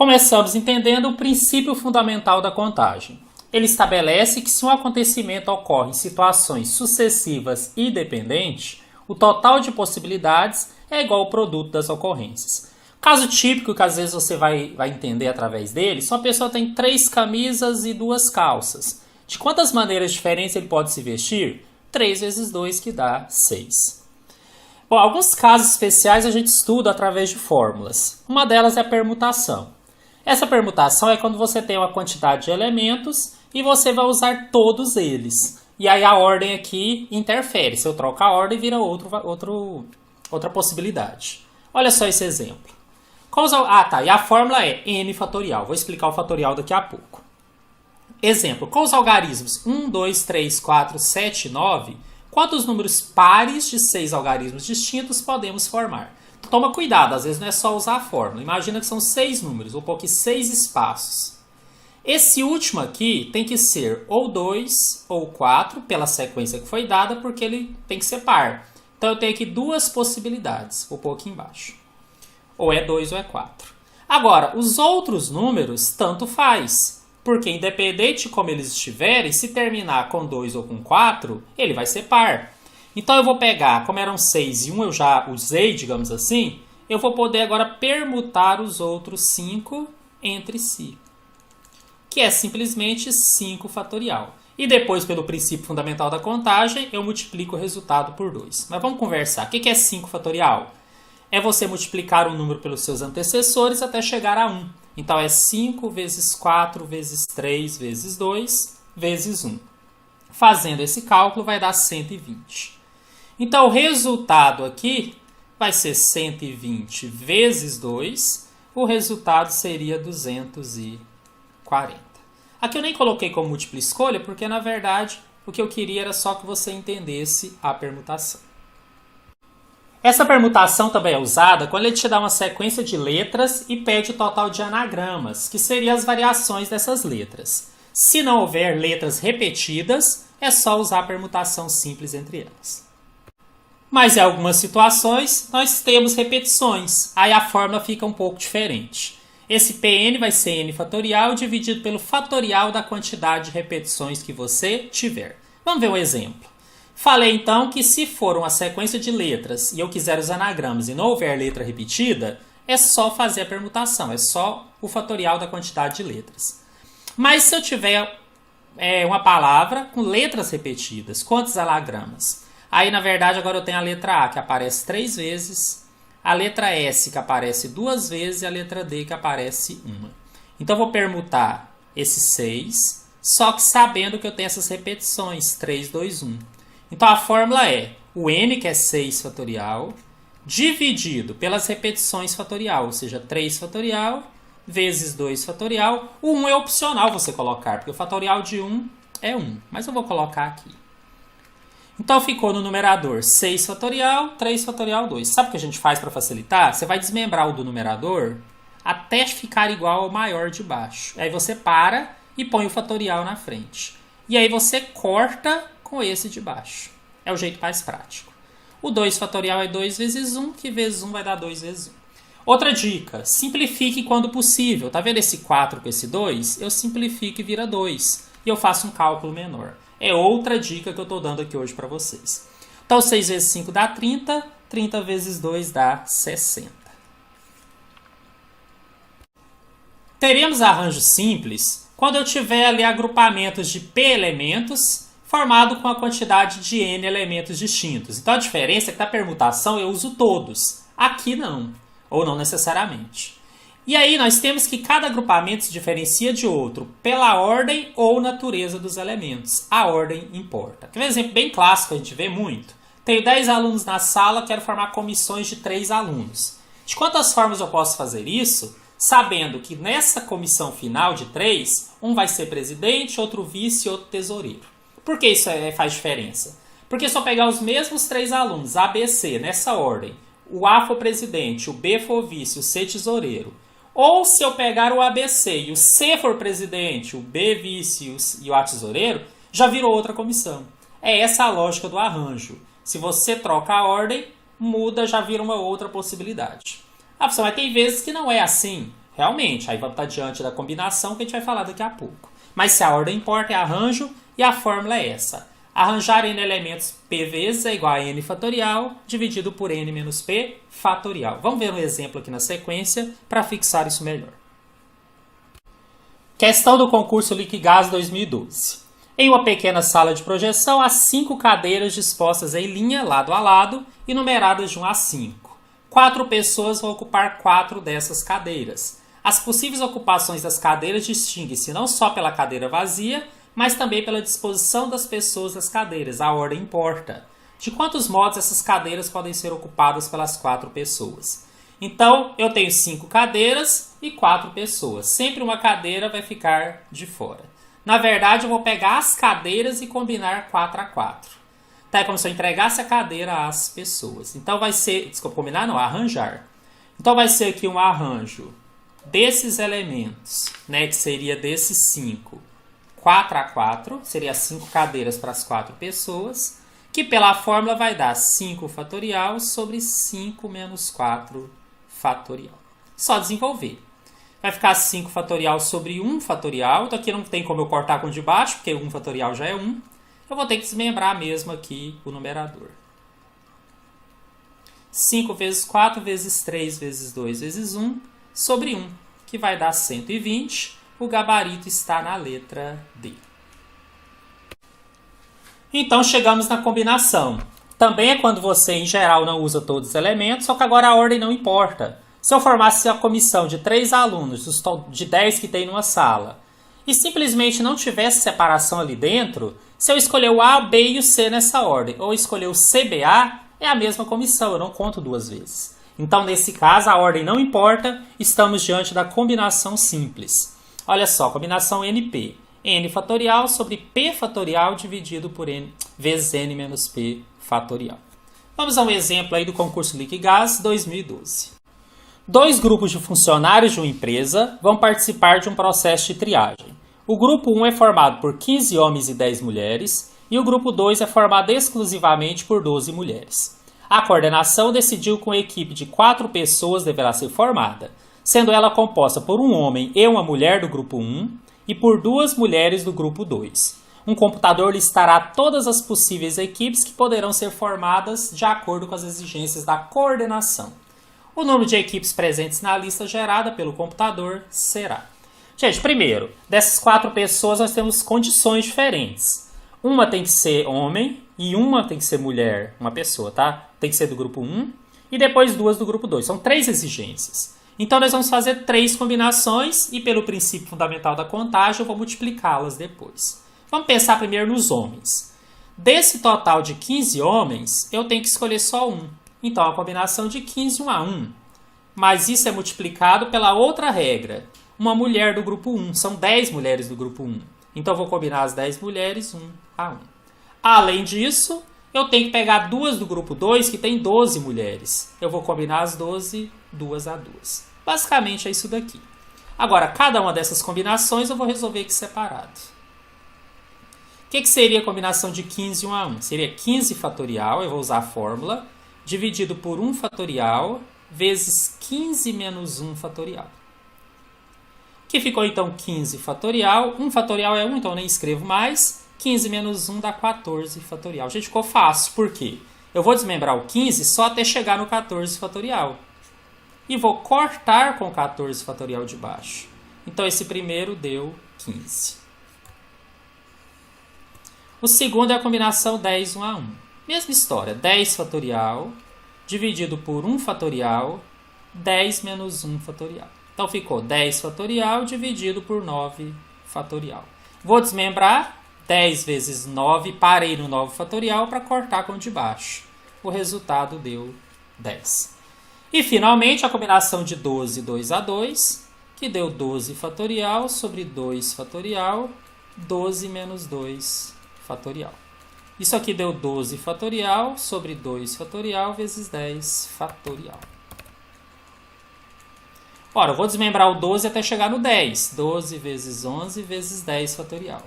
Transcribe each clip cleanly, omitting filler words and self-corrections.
Começamos entendendo o princípio fundamental da contagem. Ele estabelece que se um acontecimento ocorre em situações sucessivas e dependentes, o total de possibilidades é igual ao produto das ocorrências. Caso típico que às vezes você vai entender através dele, se uma pessoa tem 3 camisas e 2 calças. De quantas maneiras diferentes ele pode se vestir? 3 vezes 2 que dá 6. Bom, alguns casos especiais a gente estuda através de fórmulas. Uma delas é a permutação. Essa permutação é quando você tem uma quantidade de elementos e você vai usar todos eles. E aí a ordem aqui interfere. Se eu troco a ordem, vira outra possibilidade. Olha só esse exemplo. E a fórmula é n fatorial. Vou explicar o fatorial daqui a pouco. Exemplo, com os algarismos 1, 2, 3, 4, 7 e 9, quantos números pares de 6 algarismos distintos podemos formar? Toma cuidado, às vezes não é só usar a fórmula. Imagina que são 6 números, vou pôr aqui 6 espaços. Esse último aqui tem que ser ou 2 ou 4, pela sequência que foi dada, porque ele tem que ser par. Então eu tenho aqui 2 possibilidades, vou pôr aqui embaixo. Ou é 2 ou é 4. Agora, os outros números, tanto faz. Porque independente de como eles estiverem, se terminar com 2 ou com 4, ele vai ser par. Então eu vou pegar, como eram 6 e 1 eu já usei, digamos assim, eu vou poder agora permutar os outros 5 entre si. Que é simplesmente 5 fatorial. E depois, pelo princípio fundamental da contagem, eu multiplico o resultado por 2. Mas vamos conversar. O que é 5 fatorial? É você multiplicar um número pelos seus antecessores até chegar a 1. Então é 5 vezes 4 vezes 3 vezes 2 vezes 1. Fazendo esse cálculo vai dar 120. Então o resultado aqui vai ser 120 vezes 2. O resultado seria 240. Aqui eu nem coloquei como múltipla escolha porque na verdade o que eu queria era só que você entendesse a permutação. Essa permutação também é usada quando ele te dá uma sequência de letras e pede o total de anagramas, que seriam as variações dessas letras. Se não houver letras repetidas, é só usar a permutação simples entre elas. Mas em algumas situações, nós temos repetições, aí a fórmula fica um pouco diferente. Esse Pn vai ser n fatorial dividido pelo fatorial da quantidade de repetições que você tiver. Vamos ver um exemplo. Falei então que se for uma sequência de letras e eu quiser os anagramas e não houver letra repetida, é só fazer a permutação, é só o fatorial da quantidade de letras. Mas se eu tiver uma palavra com letras repetidas, quantos anagramas? Aí na verdade agora eu tenho a letra A que aparece 3 vezes, a letra S que aparece 2 vezes e a letra D que aparece 1. Então eu vou permutar esses 6, só que sabendo que eu tenho essas repetições, 3, 2, 1. Então a fórmula é o n, que é 6 fatorial, dividido pelas repetições fatorial, ou seja, 3 fatorial vezes 2 fatorial. O 1 é opcional você colocar, porque o fatorial de 1 é 1, mas eu vou colocar aqui. Então ficou no numerador 6 fatorial, 3 fatorial, 2. Sabe o que a gente faz para facilitar? Você vai desmembrar o do numerador até ficar igual ao maior de baixo. Aí você para e põe o fatorial na frente. E aí você corta com esse de baixo. É o jeito mais prático. O 2 fatorial é 2 vezes 1, que vezes 1 vai dar 2 vezes 1. Outra dica, simplifique quando possível. Tá vendo esse 4 com esse 2? Eu simplifico e vira 2. E eu faço um cálculo menor. É outra dica que eu estou dando aqui hoje para vocês. Então 6 vezes 5 dá 30, 30 vezes 2 dá 60. Teremos arranjo simples quando eu tiver ali agrupamentos de P elementos formado com a quantidade de n elementos distintos. Então a diferença é que na permutação eu uso todos. Aqui não, ou não necessariamente. E aí nós temos que cada agrupamento se diferencia de outro pela ordem ou natureza dos elementos. A ordem importa. Quer ver um exemplo bem clássico que a gente vê muito? Tenho 10 alunos na sala, quero formar comissões de 3 alunos. De quantas formas eu posso fazer isso? Sabendo que nessa comissão final de 3, um vai ser presidente, outro vice e outro tesoureiro. Por que isso faz diferença? Porque se eu pegar os mesmos 3 alunos, A, B, C, nessa ordem, o A for presidente, o B for vice, o C tesoureiro, ou se eu pegar o ABC e o C for presidente, o B vice e o A tesoureiro, já virou outra comissão. É essa a lógica do arranjo. Se você troca a ordem, muda, já vira uma outra possibilidade. Ah, pessoal, mas tem vezes que não é assim. Realmente, aí vamos estar diante da combinação que a gente vai falar daqui a pouco. Mas se a ordem importa, é arranjo e a fórmula é essa. Arranjar n elementos p vezes é igual a n fatorial dividido por n menos p fatorial. Vamos ver um exemplo aqui na sequência para fixar isso melhor. Questão do concurso Liquigás 2012. Em uma pequena sala de projeção, há 5 cadeiras dispostas em linha, lado a lado, e numeradas de 1 a 5. 4 pessoas vão ocupar 4 dessas cadeiras. As possíveis ocupações das cadeiras distinguem-se não só pela cadeira vazia, mas também pela disposição das pessoas das cadeiras. A ordem importa. De quantos modos essas cadeiras podem ser ocupadas pelas 4 pessoas? Então, eu tenho 5 cadeiras e 4 pessoas. Sempre uma cadeira vai ficar de fora. Na verdade, eu vou pegar as cadeiras e combinar 4 a 4. Tá? É como se eu entregasse a cadeira às pessoas. Então, vai ser... Desculpa, combinar não, arranjar. Então, vai ser aqui um arranjo desses elementos, né, que seria desses 5. 4 a 4, seria 5 cadeiras para as 4 pessoas, que pela fórmula vai dar 5 fatorial sobre 5 menos 4 fatorial. Só desenvolver. Vai ficar 5 fatorial sobre 1 fatorial. Então aqui não tem como eu cortar com o de baixo, porque 1 fatorial já é 1. Eu vou ter que desmembrar mesmo aqui o numerador. 5 vezes 4 vezes 3 vezes 2 vezes 1 sobre 1, que vai dar 120. O gabarito está na letra D. Então, chegamos na combinação. Também é quando você, em geral, não usa todos os elementos, só que agora a ordem não importa. Se eu formasse a comissão de 3 alunos, de 10 que tem numa sala, e simplesmente não tivesse separação ali dentro, se eu escolher o A, B e o C nessa ordem, ou escolher o CBA, é a mesma comissão, eu não conto 2 vezes. Então, nesse caso, a ordem não importa, estamos diante da combinação simples. Olha só, combinação NP. N fatorial sobre P fatorial dividido por N vezes N menos P fatorial. Vamos a um exemplo aí do concurso Liquigás 2012. 2 grupos de funcionários de uma empresa vão participar de um processo de triagem. O grupo 1 é formado por 15 homens e 10 mulheres e o grupo 2 é formado exclusivamente por 12 mulheres. A coordenação decidiu que uma equipe de 4 pessoas deverá ser formada, sendo ela composta por um homem e uma mulher do grupo 1 e por 2 mulheres do grupo 2. Um computador listará todas as possíveis equipes que poderão ser formadas de acordo com as exigências da coordenação. O número de equipes presentes na lista gerada pelo computador será... Gente, primeiro, dessas 4 pessoas nós temos condições diferentes. Uma tem que ser homem e uma tem que ser mulher, uma pessoa, tá? Tem que ser do grupo 1 e depois 2 do grupo 2. São 3 exigências. Então, nós vamos fazer 3 combinações e, pelo princípio fundamental da contagem, eu vou multiplicá-las depois. Vamos pensar primeiro nos homens. Desse total de 15 homens, eu tenho que escolher só um. Então, a combinação de 15, 1 a 1. Mas isso é multiplicado pela outra regra. Uma mulher do grupo 1. São 10 mulheres do grupo 1. Então, eu vou combinar as 10 mulheres, 1 a 1. Além disso, eu tenho que pegar 2 do grupo 2, que tem 12 mulheres. Eu vou combinar as 12, 2 a 2. Basicamente é isso daqui. Agora, cada uma dessas combinações eu vou resolver aqui separado. O que seria a combinação de 15 e 1 a 1? Seria 15 fatorial, eu vou usar a fórmula, dividido por 1 fatorial, vezes 15 menos 1 fatorial. Que ficou então 15 fatorial. 1 fatorial é 1, então eu nem escrevo mais. 15 menos 1 dá 14 fatorial. Gente, ficou fácil. Por quê? Eu vou desmembrar o 15 só até chegar no 14 fatorial. E vou cortar com 14 fatorial de baixo. Então, esse primeiro deu 15. O segundo é a combinação 10, 1 a 1. Mesma história. 10 fatorial dividido por 1 fatorial, 10 menos 1 fatorial. Então, ficou 10 fatorial dividido por 9 fatorial. Vou desmembrar. 10 vezes 9, parei no 9 fatorial para cortar com o de baixo. O resultado deu 10. E, finalmente, a combinação de 12, 2 a 2, que deu 12 fatorial sobre 2 fatorial, 12 menos 2 fatorial. Isso aqui deu 12 fatorial sobre 2 fatorial vezes 10 fatorial. Ora, eu vou desmembrar o 12 até chegar no 10. 12 vezes 11 vezes 10 fatorial.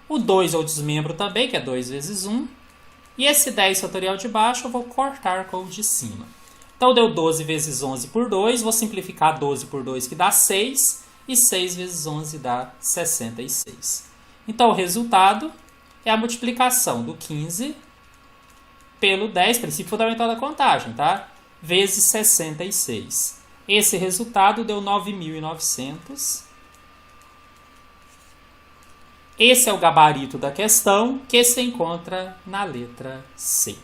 O 2 eu desmembro também, que é 2 vezes 1. E esse 10 fatorial de baixo eu vou cortar com o de cima. Então deu 12 vezes 11 por 2, vou simplificar 12 por 2 que dá 6, e 6 vezes 11 dá 66. Então o resultado é a multiplicação do 15 pelo 10, princípio fundamental da contagem, tá? Vezes 66. Esse resultado deu 9.900. Esse é o gabarito da questão que se encontra na letra C.